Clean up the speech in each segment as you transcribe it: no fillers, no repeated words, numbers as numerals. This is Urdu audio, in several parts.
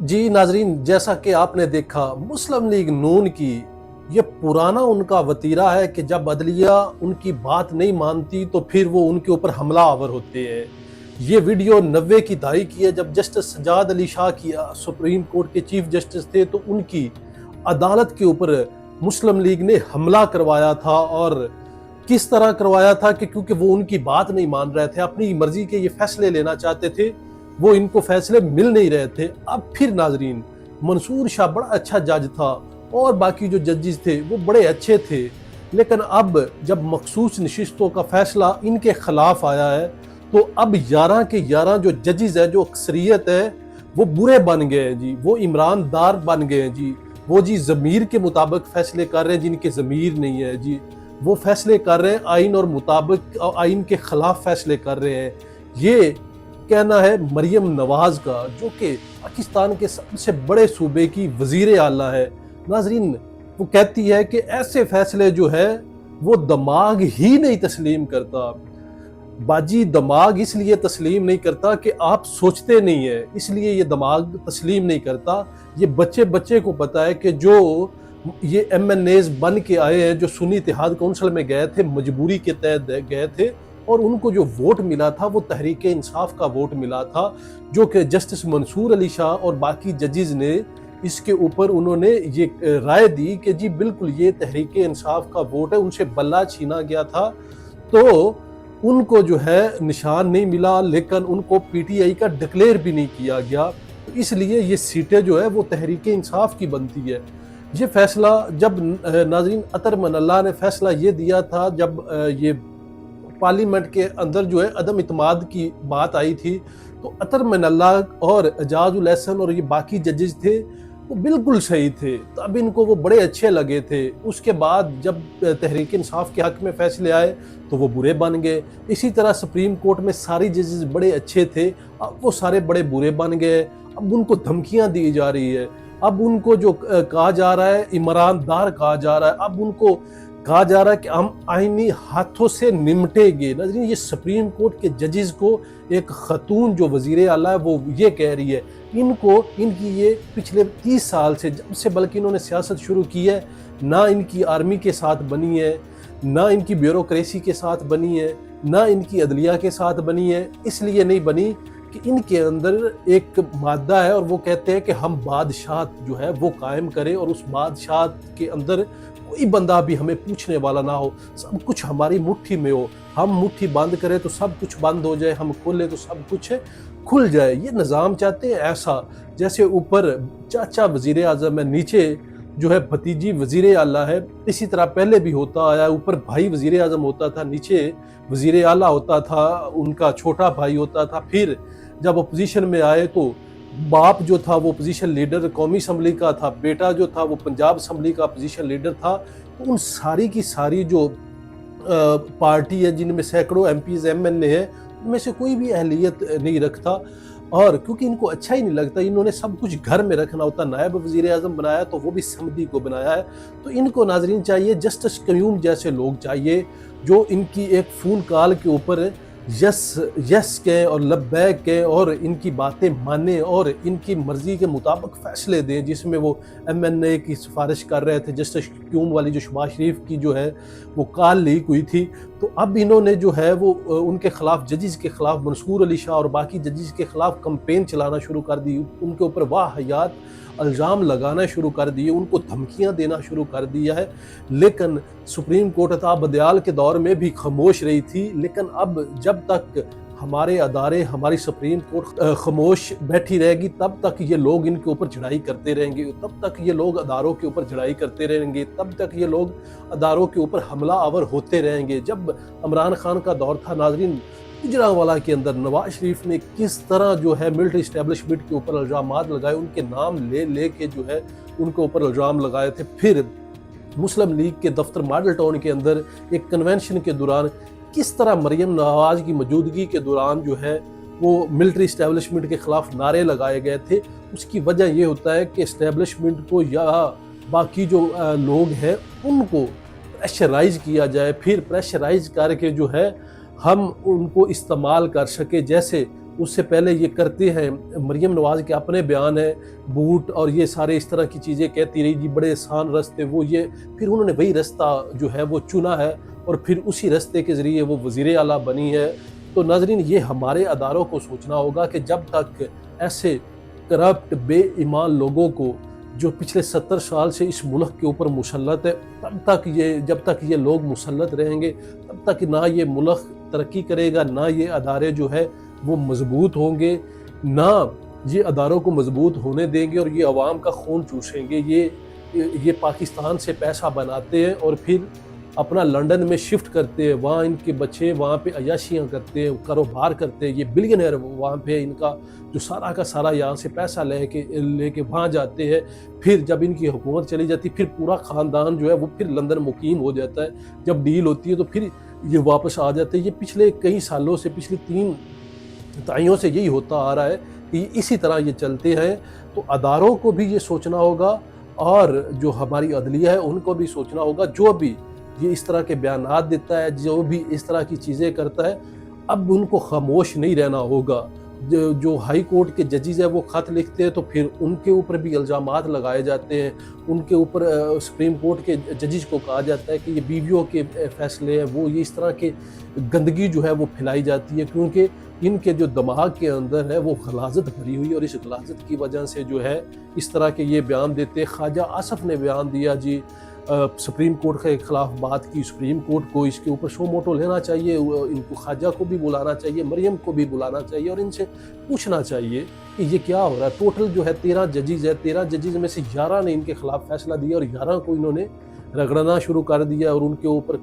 جی ناظرین، جیسا کہ آپ نے دیکھا مسلم لیگ نون کی یہ پرانا ان کا وتیرہ ہے کہ جب عدلیہ ان کی بات نہیں مانتی تو پھر وہ ان کے اوپر حملہ آور ہوتے ہیں۔ یہ ویڈیو 90 کی دہائی کی ہے، جب جسٹس سجاد علی شاہ کی سپریم کورٹ کے چیف جسٹس تھے تو ان کی عدالت کے اوپر مسلم لیگ نے حملہ کروایا تھا۔ اور کس طرح کروایا تھا کہ کیونکہ وہ ان کی بات نہیں مان رہے تھے، اپنی مرضی کے یہ فیصلے لینا چاہتے تھے، وہ ان کو فیصلے مل نہیں رہے تھے۔ اب پھر ناظرین، منصور شاہ بڑا اچھا جج تھا اور باقی جو ججز تھے وہ بڑے اچھے تھے، لیکن اب جب مخصوص نشستوں کا فیصلہ ان کے خلاف آیا ہے تو اب 11 کے 11 جو ججز ہیں، جو اکثریت ہے، وہ برے بن گئے ہیں جی، وہ عمران دار بن گئے ہیں جی، وہ جی ضمیر کے مطابق فیصلے کر رہے ہیں جن کے ضمیر نہیں ہے جی، وہ فیصلے کر رہے ہیں آئین اور مطابق آئین کے خلاف فیصلے کر رہے ہیں۔ یہ کہنا ہے مریم نواز کا، جو کہ پاکستان کے سب سے بڑے صوبے کی وزیر اعلیٰ ہے۔ ناظرین، وہ کہتی ہے کہ ایسے فیصلے جو ہے وہ دماغ ہی نہیں تسلیم کرتا۔ باجی، دماغ اس لیے تسلیم نہیں کرتا کہ آپ سوچتے نہیں ہیں، اس لیے یہ دماغ تسلیم نہیں کرتا۔ یہ بچے کو پتا ہے کہ جو یہ ایم این ایز بن کے آئے ہیں، جو سنی اتحاد کونسل میں گئے تھے، مجبوری کے تحت گئے تھے، اور ان کو جو ووٹ ملا تھا وہ تحریک انصاف کا ووٹ ملا تھا، جو کہ جسٹس منصور علی شاہ اور باقی ججز نے اس کے اوپر انہوں نے یہ رائے دی کہ جی بالکل یہ تحریک انصاف کا ووٹ ہے، ان سے بلہ چھینا گیا تھا تو ان کو جو ہے نشان نہیں ملا، لیکن ان کو پی ٹی آئی کا ڈکلیئر بھی نہیں کیا گیا، اس لیے یہ سیٹیں جو ہے وہ تحریک انصاف کی بنتی ہے۔ یہ فیصلہ جب ناظرین اطہر من اللہ نے فیصلہ یہ دیا تھا، جب یہ پارلیمنٹ کے اندر جو ہے عدم اعتماد کی بات آئی تھی، تو اطہر من اللہ اور اعجاز الاحسن اور یہ باقی ججز تھے وہ بالکل صحیح تھے، تب ان کو وہ بڑے اچھے لگے تھے۔ اس کے بعد جب تحریک انصاف کے حق میں فیصلے آئے تو وہ برے بن گئے۔ اسی طرح سپریم کورٹ میں ساری ججز بڑے اچھے تھے، اب وہ سارے بڑے برے بن گئے۔ اب ان کو دھمکیاں دی جا رہی ہے، اب ان کو جو کہا جا رہا ہے عمران دار کہا جا رہا ہے، اب ان کو کہا جا رہا ہے کہ ہم آئینی ہاتھوں سے نمٹیں گے۔ ناظرین، یہ سپریم کورٹ کے ججز کو ایک خاتون جو وزیر اعلیٰ ہے وہ یہ کہہ رہی ہے، ان کی یہ پچھلے 30 سال سے جب سے بلکہ انہوں نے سیاست شروع کی ہے، نہ ان کی آرمی کے ساتھ بنی ہے، نہ ان کی بیوروکریسی کے ساتھ بنی ہے، نہ ان کی عدلیہ کے ساتھ بنی ہے۔ اس لیے نہیں بنی کہ ان کے اندر ایک مادہ ہے اور وہ کہتے ہیں کہ ہم بادشاہت جو ہے وہ قائم کریں، اور اس بادشاہت کے اندر کوئی بندہ بھی ہمیں پوچھنے والا نہ ہو، سب کچھ ہماری مٹھی میں ہو، ہم مٹھی بند کریں تو سب کچھ بند ہو جائے، ہم کھولیں تو سب کچھ کھل جائے۔ یہ نظام چاہتے ہیں ایسا، جیسے اوپر چاچا وزیر اعظم ہے، نیچے جو ہے بھتیجی وزیر اعلیٰ ہے، اسی طرح پہلے بھی ہوتا آیا، اوپر بھائی وزیر اعظم ہوتا تھا، نیچے وزیر اعلیٰ ہوتا تھا، ان کا چھوٹا بھائی ہوتا تھا، پھر جب اپوزیشن میں آئے تو باپ جو تھا وہ اپوزیشن لیڈر قومی اسمبلی کا تھا، بیٹا جو تھا وہ پنجاب اسمبلی کا اپوزیشن لیڈر تھا۔ تو ان ساری کی ساری جو پارٹی ہے، جن میں سینکڑوں ایم پیز ایم این اے ہیں، ان میں سے کوئی بھی اہلیت نہیں رکھتا، اور کیونکہ ان کو اچھا ہی نہیں لگتا، انہوں نے سب کچھ گھر میں رکھنا ہوتا۔ نائب وزیر اعظم بنایا تو وہ بھی سمدھی کو بنایا ہے۔ تو ان کو ناظرین چاہیے، جسٹس قیوم جیسے لوگ چاہیے جو ان کی ایک فون کال کے اوپر یس کہیں اور لبیک کہیں اور ان کی باتیں مانیں اور ان کی مرضی کے مطابق فیصلے دیں، جس میں وہ ایم این اے کی سفارش کر رہے تھے، جسٹس قیوم والی جو شباز شریف کی جو ہے وہ کال لیک ہوئی تھی۔ تو اب انہوں نے جو ہے وہ ان کے خلاف، ججز کے خلاف، منصور علی شاہ اور باقی ججز کے خلاف کمپین چلانا شروع کر دی، ان کے اوپر واہیات الزام لگانا شروع کر دیے، ان کو دھمکیاں دینا شروع کر دیا ہے۔ لیکن سپریم کورٹ عطا بدیال کے دور میں بھی خاموش رہی تھی، لیکن اب جب تک ہمارے ادارے، ہماری سپریم کورٹ خاموش بیٹھی رہے گی، تب تک یہ لوگ ان کے اوپر چڑھائی کرتے رہیں گے، تب تک یہ لوگ اداروں کے اوپر چڑھائی کرتے رہیں گے، تب تک یہ لوگ اداروں کے اوپر حملہ آور ہوتے رہیں گے۔ جب عمران خان کا دور تھا ناظرین، گجرانوالہ کے اندر نواز شریف نے کس طرح جو ہے ملٹری اسٹیبلشمنٹ کے اوپر الزامات لگائے، ان کے نام لے کے جو ہے ان کے اوپر الزام لگائے تھے۔ پھر مسلم لیگ کے دفتر ماڈل ٹاؤن کے اندر ایک کنونشن کے دوران کس طرح مریم نواز کی موجودگی کے دوران جو ہے وہ ملٹری اسٹیبلشمنٹ کے خلاف نعرے لگائے گئے تھے۔ اس کی وجہ یہ ہوتا ہے کہ اسٹیبلشمنٹ کو یا باقی جو لوگ ہیں ان کو پریشرائز کیا جائے، پھر پریشرائز کر کے جو ہے ہم ان کو استعمال کر سکے۔ جیسے اس سے پہلے یہ کرتے ہیں، مریم نواز کے اپنے بیان ہیں، بوٹ اور یہ سارے اس طرح کی چیزیں کہتی رہی جی بڑے آسان رستے وہ یہ، پھر انہوں نے وہی رستہ جو ہے وہ چنا ہے اور پھر اسی رستے کے ذریعے وہ وزیر اعلیٰ بنی ہے۔ تو ناظرین یہ ہمارے اداروں کو سوچنا ہوگا کہ جب تک ایسے کرپٹ بے ایمان لوگوں کو جو پچھلے 70 سال سے اس ملک کے اوپر مسلط ہے، جب تک یہ لوگ مسلط رہیں گے تب تک نہ یہ ملک ترقی کرے گا، نہ یہ ادارے جو ہے وہ مضبوط ہوں گے، نہ یہ اداروں کو مضبوط ہونے دیں گے، اور یہ عوام کا خون چوسیں گے۔ یہ پاکستان سے پیسہ بناتے ہیں اور پھر اپنا لنڈن میں شفٹ کرتے ہیں، وہاں ان کے بچے وہاں پہ عیاشیاں کرتے ہیں، کاروبار کرتے ہیں، یہ بلینئر وہاں پہ ان کا جو سارا کا سارا یہاں سے پیسہ لے کے وہاں جاتے ہیں، پھر جب ان کی حکومت چلی جاتی ہے پھر پورا خاندان جو ہے وہ پھر لندن مقیم ہو جاتا ہے، جب ڈیل ہوتی ہے تو پھر یہ واپس آ جاتے ہیں۔ یہ پچھلے کئی سالوں سے، پچھلی 3 دہائیوں سے یہی ہوتا آ رہا ہے کہ اسی طرح یہ چلتے ہیں۔ تو اداروں کو بھی یہ سوچنا ہوگا اور جو ہماری عدلیہ ہے ان کو بھی سوچنا ہوگا، جو بھی یہ اس طرح کے بیانات دیتا ہے، جو بھی اس طرح کی چیزیں کرتا ہے، اب ان کو خاموش نہیں رہنا ہوگا۔ جو ہائی کورٹ کے ججز ہیں وہ خط لکھتے ہیں تو پھر ان کے اوپر بھی الزامات لگائے جاتے ہیں، ان کے اوپر سپریم کورٹ کے ججز کو کہا جاتا ہے کہ یہ بیویوں کے فیصلے ہیں، وہ یہ اس طرح کے گندگی جو ہے وہ پھیلائی جاتی ہے، کیونکہ ان کے جو دماغ کے اندر ہے وہ غلاظت بھری ہوئی، اور اس غلاظت کی وجہ سے جو ہے اس طرح کے یہ بیان دیتے ہیں۔ خواجہ آصف نے بیان دیا جی سپریم کورٹ کے خلاف بات کی، سپریم کورٹ کو اس کے اوپر شو موٹو لینا چاہیے، ان کو خواجہ کو بھی بلانا چاہیے، مریم کو بھی بلانا چاہیے اور ان سے پوچھنا چاہیے کہ یہ کیا ہو رہا ہے۔ ٹوٹل جو ہے 13 ججز ہے، 13 ججز میں سے 11 نے ان کے خلاف فیصلہ دیا اور 11 کو انہوں نے رگڑنا شروع کر دیا اور ان کے اوپر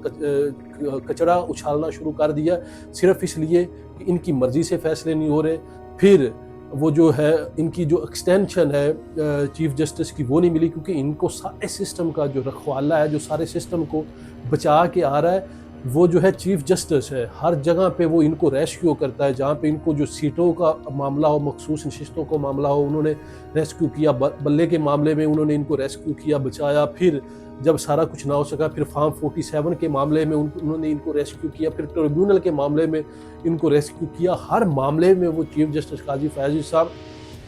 کچڑا اچھالنا شروع کر دیا، صرف اس لیے کہ ان کی مرضی سے فیصلے نہیں ہو رہے۔ پھر وہ جو ہے ان کی جو ایکسٹینشن ہے چیف جسٹس کی وہ نہیں ملی، کیونکہ ان کو سارے سسٹم کا جو رکھوالا ہے، جو سارے سسٹم کو بچا کے آ رہا ہے، وہ جو ہے چیف جسٹس ہے۔ ہر جگہ پہ وہ ان کو ریسکیو کرتا ہے، جہاں پہ ان کو جو سیٹوں کا معاملہ ہو، مخصوص نشستوں کا معاملہ ہو، انہوں نے ریسکیو کیا۔ بلے کے معاملے میں انہوں نے ان کو ریسکیو کیا، بچایا۔ پھر جب سارا کچھ نہ ہو سکا پھر فارم 47 کے معاملے میں انہوں نے ان کو ریسکیو کیا، پھر ٹریبیونل کے معاملے میں ان کو ریسکیو کیا۔ ہر معاملے میں وہ چیف جسٹس قاضی فیاض صاحب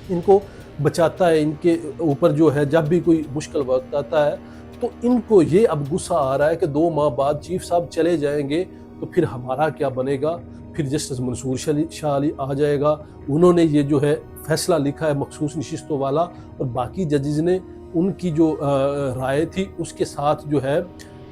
ان کو بچاتا ہے۔ ان کے اوپر جو ہے جب بھی کوئی مشکل وقت آتا ہے تو ان کو یہ اب غصہ آ رہا ہے کہ 2 ماہ بعد چیف صاحب چلے جائیں گے تو پھر ہمارا کیا بنے گا۔ پھر جسٹس منصور شاہ علی آ جائے گا، انہوں نے یہ جو ہے فیصلہ لکھا ہے مخصوص نشستوں والا، اور باقی ججز نے ان کی جو رائے تھی اس کے ساتھ جو ہے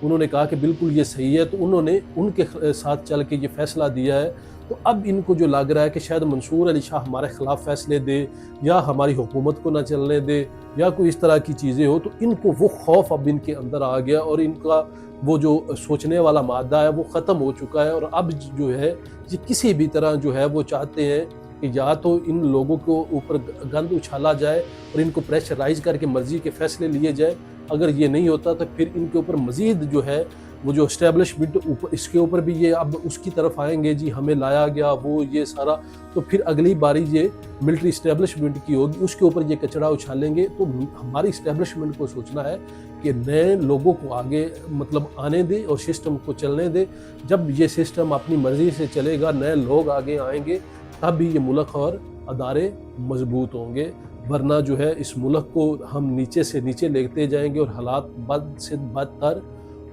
انہوں نے کہا کہ بالکل یہ صحیح ہے، تو انہوں نے ان کے ساتھ چل کے یہ فیصلہ دیا ہے۔ تو اب ان کو جو لگ رہا ہے کہ شاید منصور علی شاہ ہمارے خلاف فیصلے دے یا ہماری حکومت کو نہ چلنے دے یا کوئی اس طرح کی چیزیں ہو، تو ان کو وہ خوف اب ان کے اندر آ گیا اور ان کا وہ جو سوچنے والا مادہ ہے وہ ختم ہو چکا ہے، اور اب جو ہے یہ کسی بھی طرح جو ہے وہ چاہتے ہیں کہ یا تو ان لوگوں کو اوپر گند اچھالا جائے اور ان کو پریشرائز کر کے مرضی کے فیصلے لیے جائے۔ اگر یہ نہیں ہوتا تو پھر ان کے اوپر مزید جو ہے وہ جو اسٹیبلشمنٹ اس کے اوپر بھی یہ اب اس کی طرف آئیں گے جی ہمیں لایا گیا وہ یہ سارا، تو پھر اگلی باری یہ ملٹری اسٹیبلشمنٹ کی ہوگی اس کے اوپر یہ کچڑا اچھالیں گے۔ تو ہماری اسٹیبلشمنٹ کو سوچنا ہے کہ نئے لوگوں کو آگے مطلب آنے دے اور سسٹم کو چلنے دے۔ جب یہ سسٹم اپنی مرضی سے چلے گا، نئے لوگ آگے آئیں گے، تب بھی یہ ملک اور ادارے مضبوط ہوں گے، ورنہ جو ہے اس ملک کو ہم نیچے سے نیچے لیتے جائیں گے اور حالات بد سے بدتر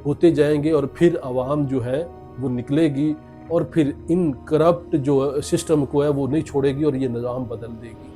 ہوتے جائیں گے، اور پھر عوام جو ہے وہ نکلے گی اور پھر ان کرپٹ جو سسٹم کو ہے وہ نہیں چھوڑے گی اور یہ نظام بدل دے گی۔